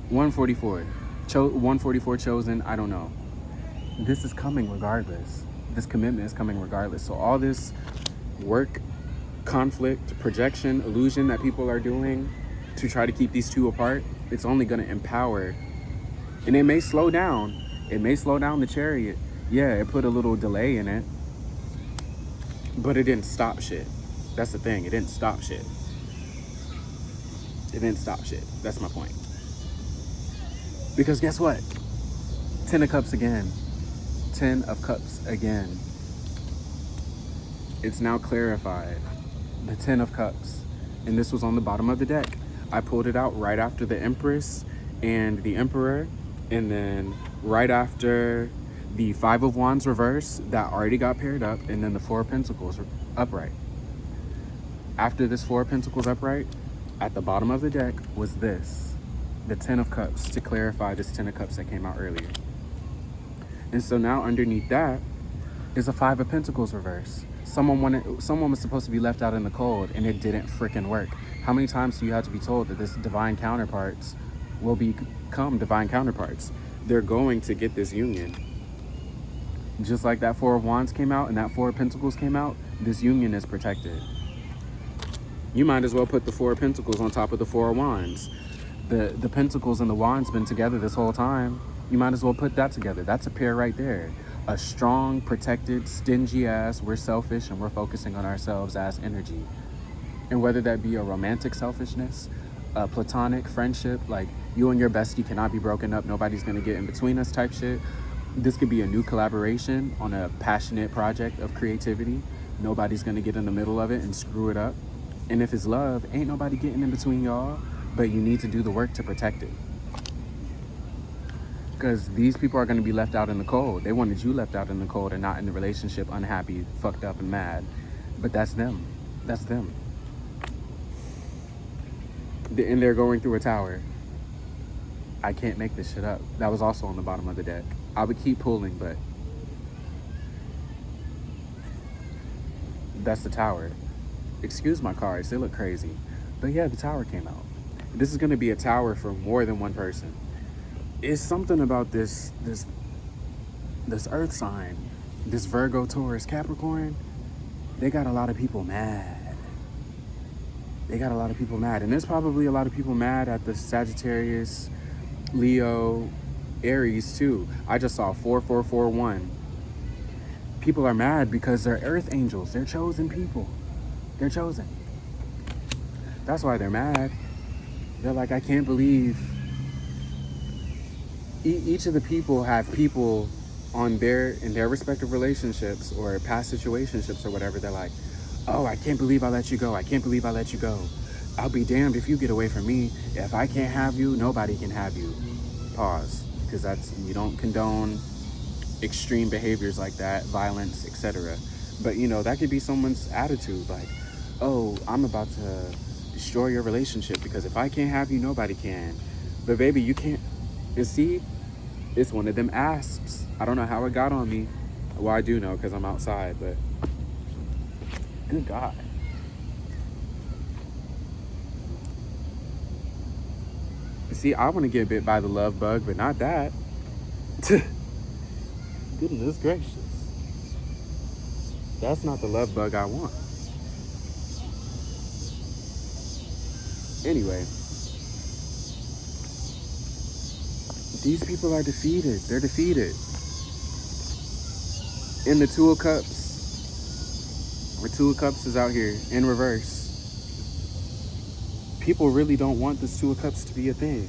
144, 144 chosen, I don't know. This is coming regardless. This commitment is coming regardless. So all this work, conflict, projection, illusion that people are doing to try to keep these two apart, it's only going to empower. And it may slow down. It may slow down the Chariot. Yeah, it put a little delay in it. But it didn't stop shit. That's the thing. It didn't stop shit. It didn't stop shit. That's my point. Because guess what? 10 of Cups again. 10 of Cups again. It's now clarified. The 10 of Cups. And this was on the bottom of the deck. I pulled it out right after the Empress and the Emperor. And then right after the Five of Wands reverse that already got paired up. And then the Four of Pentacles upright. After this Four of Pentacles upright, at the bottom of the deck was this. The 10 of Cups, to clarify this 10 of Cups that came out earlier. And so now underneath that is a Five of Pentacles reverse. Someone was supposed to be left out in the cold, and it didn't freaking work. How many times do you have to be told that this divine counterparts will become divine counterparts? They're going to get this union. Just like that Four of Wands came out and that Four of Pentacles came out, this union is protected. You might as well put the Four of Pentacles on top of the Four of Wands. The Pentacles and the Wands been together this whole time. You might as well put that together. That's a pair right there. A strong, protected, stingy ass, we're selfish and we're focusing on ourselves as energy. And whether that be a romantic selfishness, a platonic friendship, like you and your bestie cannot be broken up, nobody's gonna get in between us type shit. This could be a new collaboration on a passionate project of creativity. Nobody's gonna get in the middle of it and screw it up. And if it's love, ain't nobody getting in between y'all, but you need to do the work to protect it. Because these people are going to be left out in the cold. They wanted you left out in the cold and not in the relationship, unhappy, fucked up, and mad. But that's them. That's them. And they're going through a tower. I can't make this shit up. That was also on the bottom of the deck. I would keep pulling, but that's the tower. Excuse my cards, they look crazy. But yeah, the tower came out. This is going to be a tower for more than one person. It's something about this Earth sign, this Virgo, Taurus, Capricorn. They got a lot of people mad. They got a lot of people mad. And there's probably a lot of people mad at the Sagittarius, Leo, Aries too. I just saw 4441. People are mad because they're earth angels. They're chosen people. They're chosen. That's why they're mad. They're like, I can't believe. Each of the people have people in their respective relationships or past situationships or whatever. They're like, oh, I can't believe I let you go. I can't believe I let you go. I'll be damned if you get away from me. If I can't have you, nobody can have you. Pause. Because we don't condone extreme behaviors like that, violence, etc. But that could be someone's attitude, like, oh, I'm about to destroy your relationship because if I can't have you, nobody can. But baby, you can't. And see, it's one of them asps. I don't know how it got on me. Well, I do know because I'm outside, but good God. See, I want to get bit by the love bug, but not that. Goodness gracious. That's not the love bug I want. Anyway. These people are defeated. They're defeated. In the Two of Cups. Where Two of Cups is out here in reverse. People really don't want this Two of Cups to be a thing.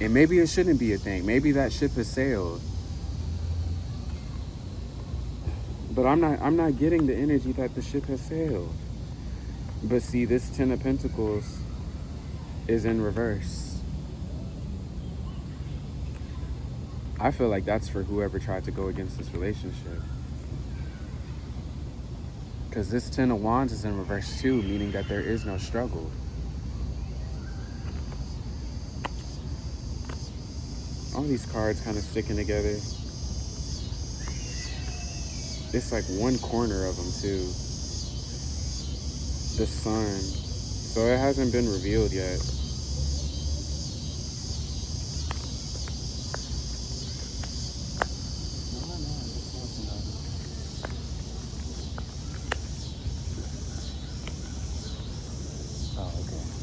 And maybe it shouldn't be a thing. Maybe that ship has sailed. But I'm not getting the energy that the ship has sailed. But see, this Ten of Pentacles is in reverse. I feel like that's for whoever tried to go against this relationship. Because this Ten of Wands is in reverse too, meaning that there is no struggle. All these cards kind of sticking together. It's like one corner of them too. The Sun. So it hasn't been revealed yet.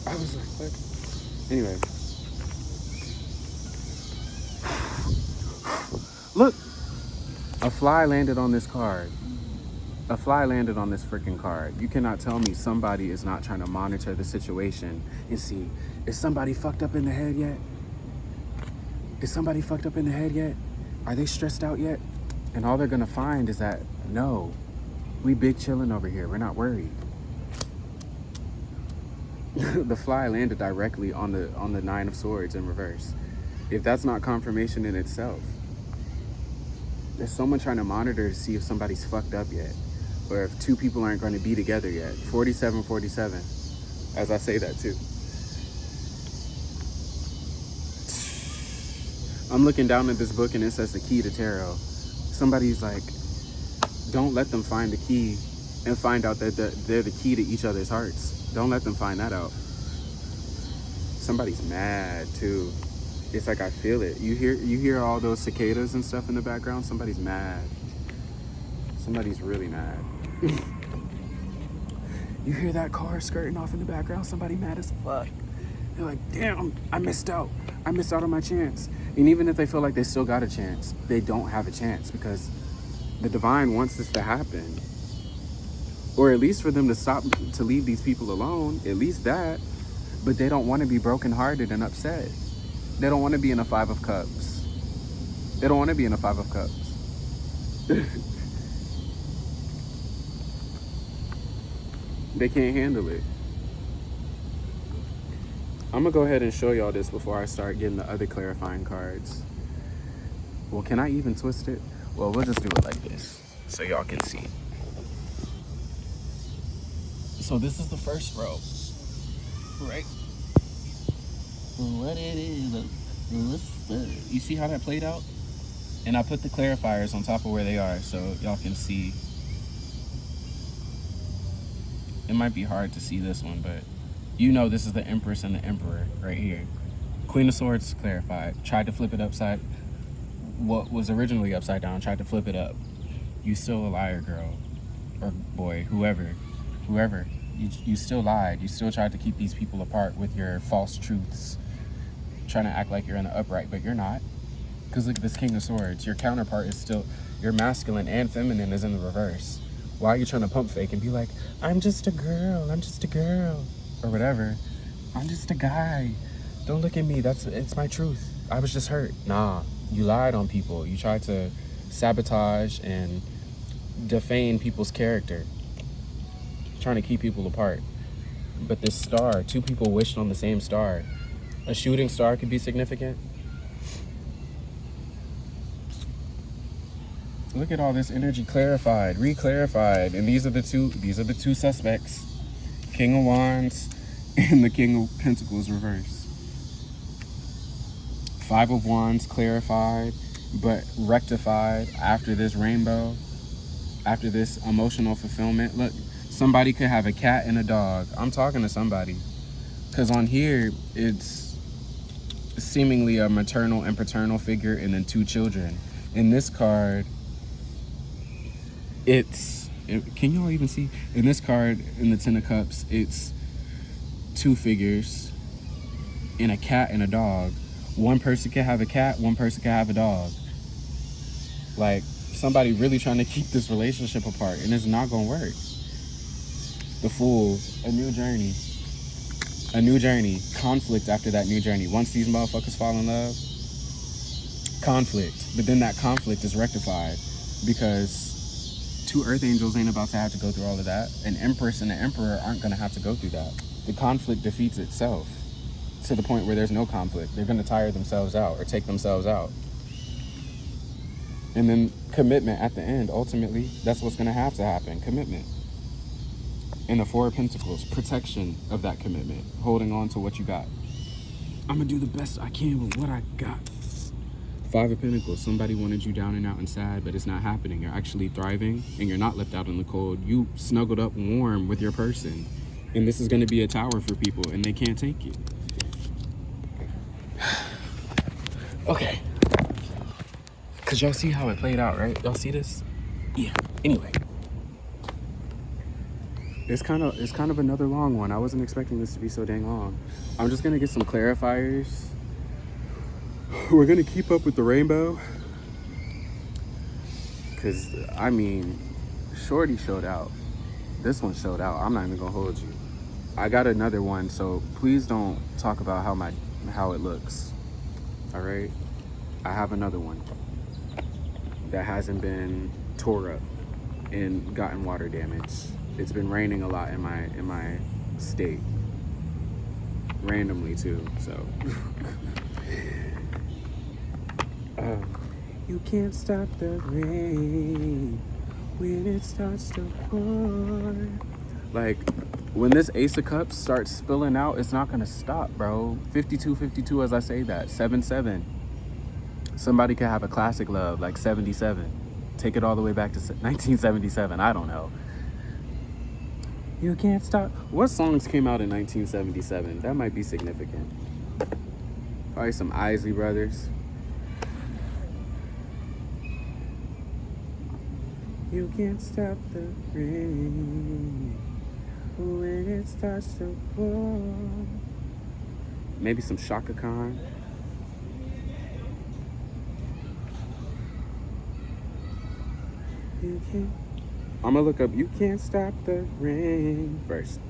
I was like, what? Anyway. Look! A fly landed on this card. A fly landed on this freaking card. You cannot tell me somebody is not trying to monitor the situation and see, is somebody fucked up in the head yet? Is somebody fucked up in the head yet? Are they stressed out yet? And all they're gonna find is that, no, we big chilling over here. We're not worried. The fly landed directly on the Nine of Swords in reverse. If that's not confirmation in itself, there's someone trying to monitor to see if somebody's fucked up yet, or if two people aren't going to be together yet. 4747, as I say that too. I'm looking down at this book and it says the key to tarot. Somebody's like, don't let them find the key and find out that they're the key to each other's hearts. Don't let them find that out. Somebody's mad too. It's like I feel it. You hear all those cicadas and stuff in the background? Somebody's mad. Somebody's really mad. You hear that car skirting off in the background? Somebody mad as fuck. They're like, damn, I missed out. I missed out on my chance. And even if they feel like they still got a chance, they don't have a chance because the divine wants this to happen. Or at least for them to stop, to leave these people alone, at least that. But they don't want to be brokenhearted and upset. They don't want to be in a Five of Cups. They don't want to be in a Five of Cups. They can't handle it. I'm going to go ahead and show y'all this before I start getting the other clarifying cards. Well, can I even twist it? Well, we'll just do it like this so y'all can see. So this is the first row, right? What it is, you see how that played out? And I put the clarifiers on top of where they are so y'all can see. It might be hard to see this one, but you know this is the Empress and the Emperor right here. Queen of Swords clarified. Tried to flip it upside, what was originally upside down, tried to flip it up. You still a liar, girl. Or boy, whoever. You still lied. You still tried to keep these people apart with your false truths. Trying to act like you're in the upright, but you're not. Because look at this King of Swords. Your counterpart is Your masculine and feminine is in the reverse. Why are you trying to pump fake and be like, I'm just a girl, or whatever. I'm just a guy. Don't look at me. It's my truth. I was just hurt. Nah, you lied on people. You tried to sabotage and defame people's character, trying to keep people apart. But this star, two people wished on the same star. A shooting star could be significant. Look at all this energy clarified, re-clarified, and these are the two suspects. King of Wands and the King of Pentacles reverse. Five of Wands clarified, but rectified after this rainbow, after this emotional fulfillment. Look, somebody could have a cat and a dog. I'm talking to somebody. Because on here, it's seemingly a maternal and paternal figure and then two children. In this card, can y'all even see? In this card, in the Ten of Cups, it's two figures and a cat and a dog. One person can have a cat, one person can have a dog. Like, somebody really trying to keep this relationship apart, and it's not gonna work. The Fool, a new journey, conflict after that new journey. Once these motherfuckers fall in love, conflict. But then that conflict is rectified because two earth angels ain't about to have to go through all of that. An empress and an emperor aren't gonna have to go through that. The conflict defeats itself to the point where there's no conflict. They're gonna tire themselves out or take themselves out. And then commitment at the end, ultimately, that's what's gonna have to happen, commitment. And the Four of Pentacles, protection of that commitment, holding on to what you got. I'm gonna do the best I can with what I got. Five of Pentacles, somebody wanted you down and out and sad, but it's not happening. You're actually thriving and you're not left out in the cold. You snuggled up warm with your person. And this is gonna be a tower for people and they can't take it. Okay. Cause y'all see how it played out, right? Y'all see this? Yeah, anyway. It's kind of another long one. I wasn't expecting this to be so dang long. I'm just gonna get some clarifiers. We're gonna keep up with the rainbow. Cause I mean, Shorty showed out. This one showed out. I'm not even gonna hold you. I got another one, so please don't talk about how it looks. All right? I have another one that hasn't been tore up and gotten water damage. It's been raining a lot in my state. Randomly too, so. You can't stop the rain when it starts to pour. Like, when this Ace of Cups starts spilling out, it's not gonna stop, bro. 52-52 as I say that. 7-7. Somebody could have a classic love, like 77. Take it all the way back to 1977, I don't know. You can't stop. What songs came out in 1977? That might be significant. Probably some Isley Brothers. You can't stop the rain when it starts to pour. Maybe some Shaka Khan. You can't. I'm gonna look up You Can't Stop the Rain first.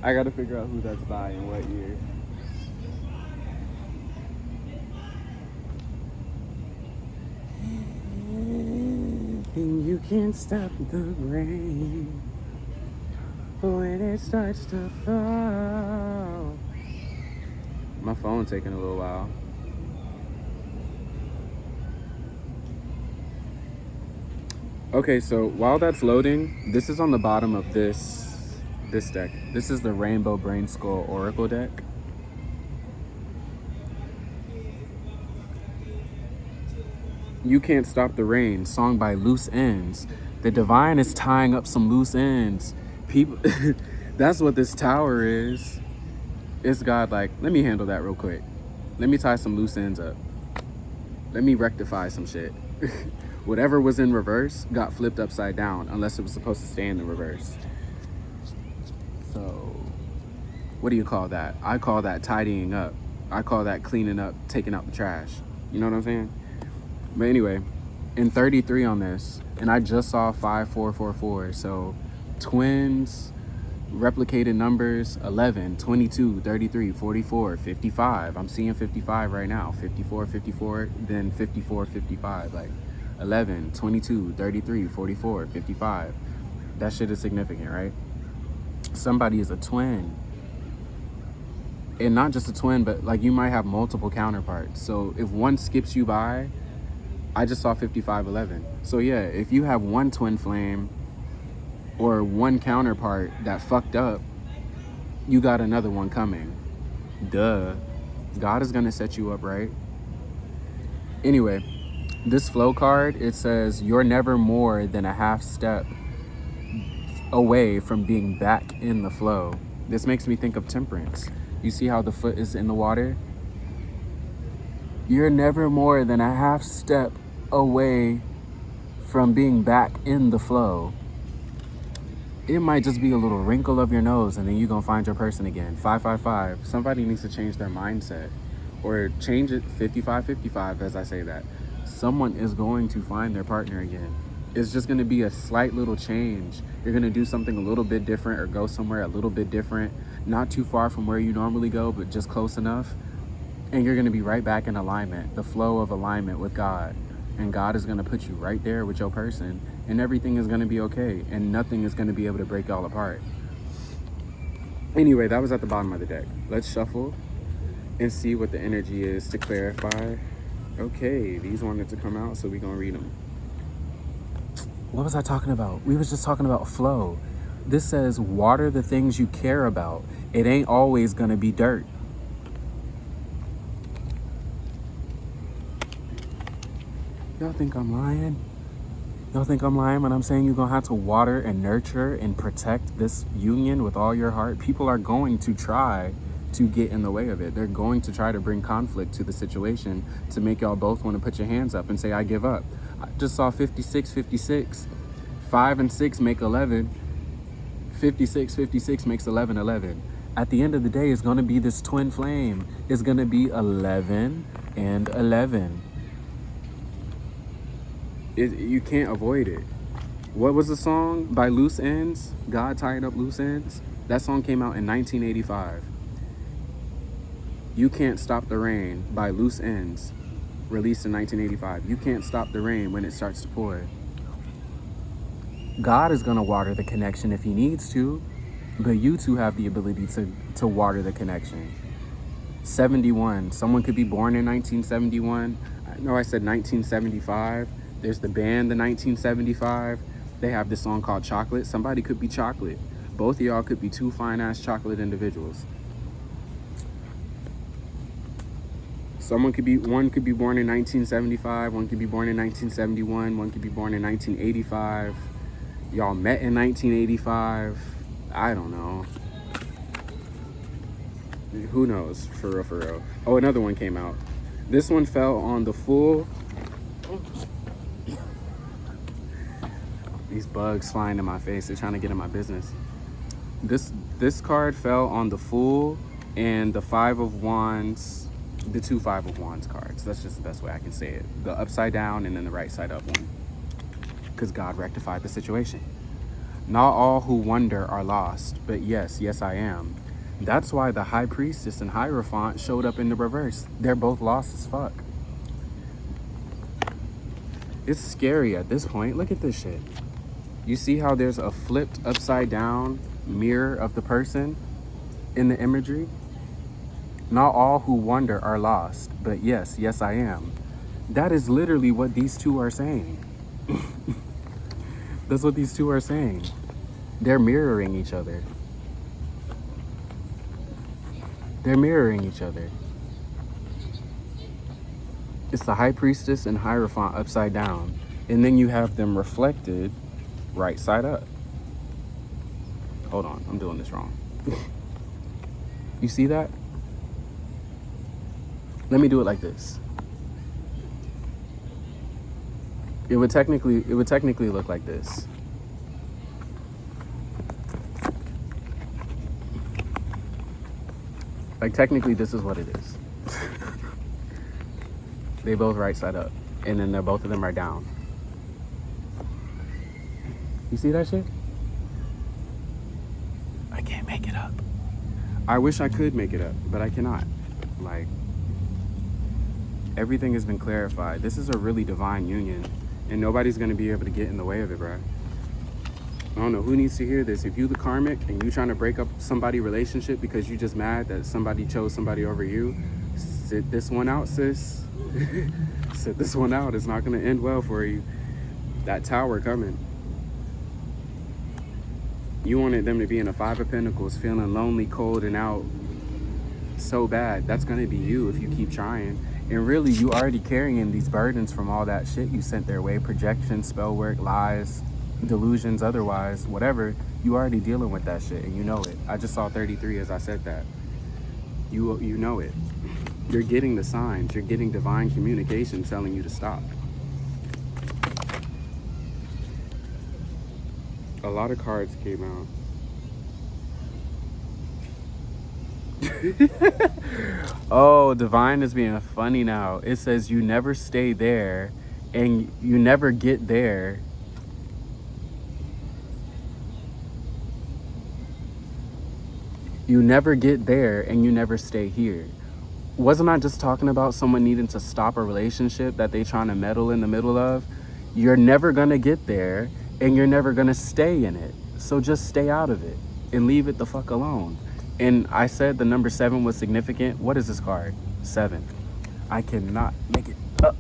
I gotta figure out who that's by and what year. And you can't stop the rain when it starts to fall. My phone taking a little while. Okay, so while that's loading, this is on the bottom of this deck. This is the Rainbow Brain Skull Oracle deck. You Can't Stop the Rain, song by Loose Ends. The divine is tying up some loose ends. People, that's what this tower is. It's God like, let me handle that real quick. Let me tie some loose ends up. Let me rectify some shit. Whatever was in reverse got flipped upside down, unless it was supposed to stay in the reverse. So, what do you call that? I call that tidying up. I call that cleaning up, taking out the trash. You know what I'm saying? But anyway, and 33 on this, and I just saw 5444. So twins, replicated numbers: 11, 22, 33, 44, 55. I'm seeing 55 right now. 54, 54, then 54, 55. Like 11, 22, 33, 44, 55. That shit is significant, right? Somebody is a twin. And not just a twin, but like you might have multiple counterparts. So if one skips you by, I just saw 5511. So yeah, if you have one twin flame or one counterpart that fucked up, you got another one coming. Duh. God is gonna set you up right. Anyway, this flow card, it says you're never more than a half step away from being back in the flow. This makes me think of temperance. You see how the foot is in the water? You're never more than a half step away from being back in the flow. It might just be a little wrinkle of your nose and then you're gonna find your person again. 555. Somebody needs to change their mindset, or change it 55-55 as I say that. Someone is going to find their partner again. It's just gonna be a slight little change. You're gonna do something a little bit different or go somewhere a little bit different. Not too far from where you normally go, but just close enough. And you're gonna be right back in alignment, the flow of alignment with God. And God is gonna put you right there with your person, and everything is gonna be okay, and nothing is gonna be able to break y'all apart. Anyway, that was at the bottom of the deck. Let's shuffle and see what the energy is to clarify. Okay, these wanted to come out, so we're gonna read them. What was I talking about? We was just talking about flow. This says, water the things you care about. It ain't always gonna be dirt. Y'all think I'm lying? Y'all think I'm lying when I'm saying you're gonna have to water and nurture and protect this union with all your heart? People are going to try to get in the way of it. They're going to try to bring conflict to the situation to make y'all both want to put your hands up and say, I give up. I just saw 56, 56. 5 and 6 make 11. 56, 56 makes 11, 11. At the end of the day, it's going to be this twin flame. It's going to be 11 and 11. You can't avoid it. What was the song by Loose Ends? God Tying Up Loose Ends? That song came out in 1985. You Can't Stop the Rain by Loose Ends, released in 1985. You can't stop the rain when it starts to pour. God is going to water the connection if he needs to, but you two have the ability to water the connection. 71. Someone could be born in 1971. I know I said 1975. There's the band, the 1975. They have this song called Chocolate. Somebody could be chocolate. Both of y'all could be two fine-ass chocolate individuals. One could be born in 1975. One could be born in 1971. One could be born in 1985. Y'all met in 1985. I don't know. Who knows? For real, for real. Oh, another one came out. This one fell on the full. These bugs flying in my face. They're trying to get in my business. This card fell on the Fool and the Five of Wands, the two Five of Wands cards. That's just the best way I can say it. The upside down and then the right side up one. Because God rectified the situation. Not all who wonder are lost, but yes, I am. That's why the High Priestess and Hierophant showed up in the reverse. They're both lost as fuck. It's scary at this point. Look at this shit. You see how there's a flipped upside down mirror of the person in the imagery? Not all who wonder are lost, but yes, I am. That is literally what these two are saying. That's what these two are saying. They're mirroring each other. They're mirroring each other. It's the High Priestess and Hierophant upside down. And then you have them reflected right side up. Hold on, I'm doing this wrong. You see that? Let me do it like this. It would technically look like this. Like technically this is what it is. They both right side up, and then both of them are down. You see that shit? I can't make it up. I wish I could make it up, but I cannot. Like, everything has been clarified. This is a really divine union, and nobody's gonna be able to get in the way of it, bro. I don't know who needs to hear this. If you the karmic and you trying to break up somebody's relationship because you just mad that somebody chose somebody over you, sit this one out, sis. Sit this one out. It's not gonna end well for you. That tower coming. You wanted them to be in a 5 of Pentacles, feeling lonely, cold, and out so bad. That's gonna be you if you keep trying. And really, you already carrying these burdens from all that shit you sent their way. Projection, spell work, lies, delusions, otherwise, whatever. You already dealing with that shit, and you know it. I just saw 33 as I said that. You know it. You're getting the signs. You're getting divine communication telling you to stop. A lot of cards came out. Oh, divine is being funny now. It says you never stay there and you never get there. You never get there and you never stay here. Wasn't I just talking about someone needing to stop a relationship that they trying to meddle in the middle of? You're never gonna get there and you're never gonna stay in it. So just stay out of it and leave it the fuck alone. And I said the number 7 was significant. What is this card? 7. I cannot make it up.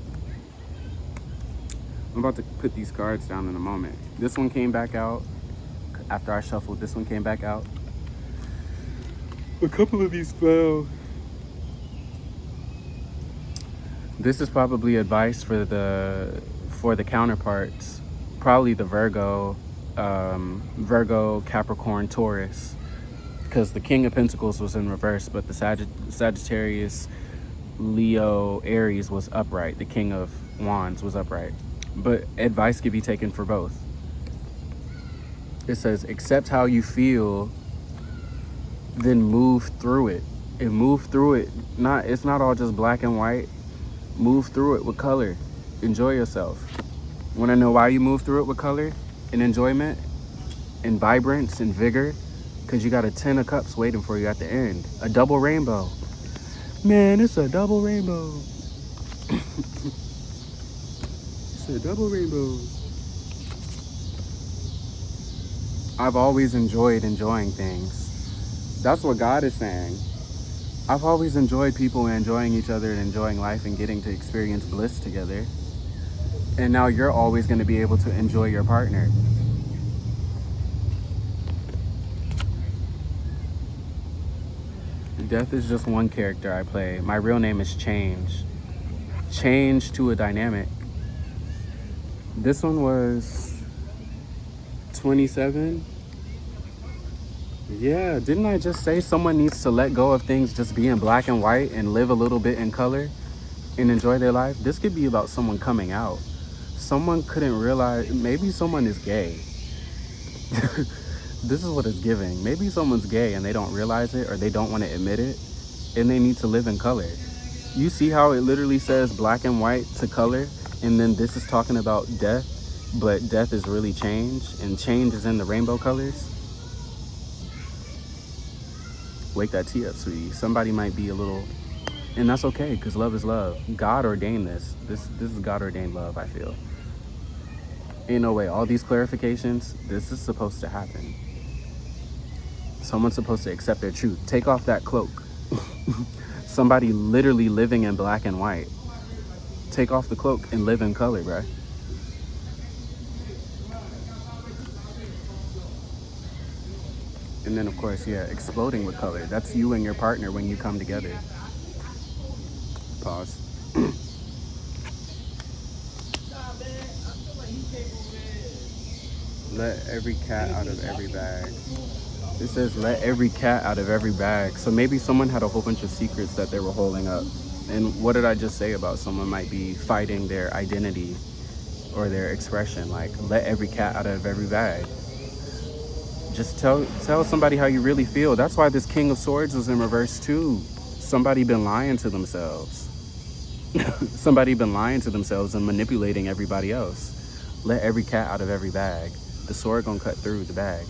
I'm about to put these cards down in a moment. This one came back out after I shuffled. This one came back out. A couple of these fell. This is probably advice for the counterparts. Probably the Virgo, Capricorn, Taurus. Because the King of Pentacles was in reverse, but the Sagittarius, Leo, Aries was upright. The King of Wands was upright. But advice could be taken for both. It says, accept how you feel, then move through it. And move through it. It's not all just black and white. Move through it with color. Enjoy yourself. Want to know why you move through it with color and enjoyment and vibrance and vigor? Because you got a 10 of cups waiting for you at the end. A double rainbow. Man, it's a double rainbow. It's a double rainbow. I've always enjoyed enjoying things. That's what God is saying. I've always enjoyed people enjoying each other and enjoying life and getting to experience bliss together. And now you're always going to be able to enjoy your partner. Death is just one character I play. My real name is Change. Change to a dynamic. This one was 27. Yeah, didn't I just say someone needs to let go of things just being black and white and live a little bit in color and enjoy their life? This could be about someone coming out. Someone couldn't realize, maybe someone is gay. This is what it's giving. Maybe someone's gay and they don't realize it or they don't want to admit it and they need to live in color. You see how it literally says black and white to color, and then this is talking about death, but death is really change, and change is in the rainbow colors. Wake that tea up, sweetie. Somebody might be a little, and that's okay, because love is love. God ordained this. This is God ordained love, I feel. Ain't no way. All these clarifications, this is supposed to happen. Someone's supposed to accept their truth. Take off that cloak. Somebody literally living in black and white. Take off the cloak and live in color, bruh. And then, of course, yeah, exploding with color. That's you and your partner when you come together. Pause. Let every cat out of every bag. It says, let every cat out of every bag. So maybe someone had a whole bunch of secrets that they were holding up. And what did I just say about someone might be fighting their identity or their expression? Like, let every cat out of every bag. Just tell somebody how you really feel. That's why this King of Swords was in reverse too. Somebody been lying to themselves. Somebody been lying to themselves and manipulating everybody else. Let every cat out of every bag. the sword gonna cut through the bag.